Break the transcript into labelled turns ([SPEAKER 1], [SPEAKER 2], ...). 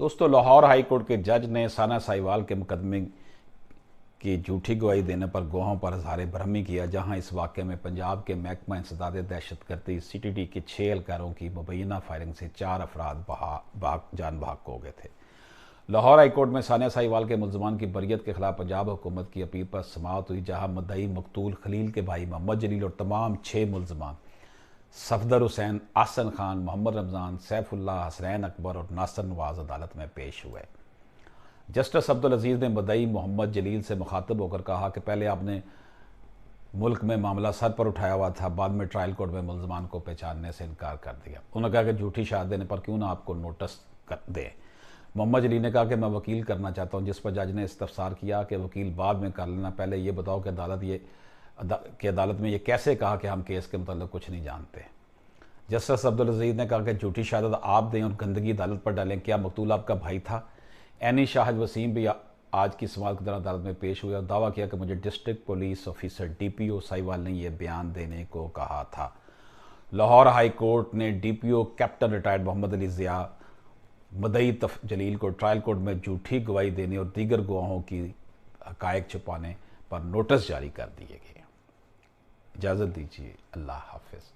[SPEAKER 1] دوستو، Lahore high court کے جج نے ثنا ساہیوال کے مقدمے کی جھوٹی گواہی دینے پر گواہوں پر اظہار برہمی کیا، جہاں اس واقعے میں پنجاب کے محکمہ انسداد دہشت گردی سی ٹی ڈی کے 6 اہلکاروں کی مبینہ فائرنگ سے 4 افراد جان بحق ہو گئے تھے۔ لاہور ہائی کورٹ میں ثنا ساہیوال کے ملزمان کی بریت کے خلاف پنجاب حکومت کی اپیل پر سماعت ہوئی، جہاں مدعی مقتول خلیل کے بھائی محمد جلیل اور تمام 6 ملزمان صفدر حسین، احسن خان، محمد رمضان، سیف اللہ، حسنین اکبر اور ناصر نواز عدالت میں پیش ہوئے۔ جسٹس عبدالعزیز نے مدعی محمد جلیل سے مخاطب ہو کر کہا کہ پہلے آپ نے ملک میں معاملہ سر پر اٹھایا ہوا تھا، بعد میں ٹرائل کورٹ میں ملزمان کو پہچاننے سے انکار کر دیا۔ انہوں نے کہا کہ جھوٹی شہادت دینے پر کیوں نہ آپ کو نوٹس دیں۔ محمد جلیل نے کہا کہ میں وکیل کرنا چاہتا ہوں، جس پر جج نے استفسار کیا کہ وکیل بعد میں کر لینا، پہلے یہ بتاؤ کہ عدالت میں یہ کیسے کہا کہ ہم کیس کے متعلق کچھ نہیں جانتے۔ جسٹس عبدالعزیز نے کہا کہ جھوٹی شہادت آپ دیں اور گندگی عدالت پر ڈالیں، کیا مقتول آپ کا بھائی تھا؟ عینی شاہد وسیم بھی آج کی سماعت کے دوران عدالت میں پیش ہوئے اور دعویٰ کیا کہ مجھے district police officer D P O Sahiwal نے یہ بیان دینے کو کہا تھا۔ لاہور ہائی کورٹ نے D P O captain retired Muhammad Ali Zia مدعی جلیل کو ٹرائل کورٹ میں جھوٹی گواہی دینے اور دیگر گواہوں کی حقائق چھپانے پر نوٹس جاری کر دیے گئے۔ اجازت دیجیے، اللہ حافظ۔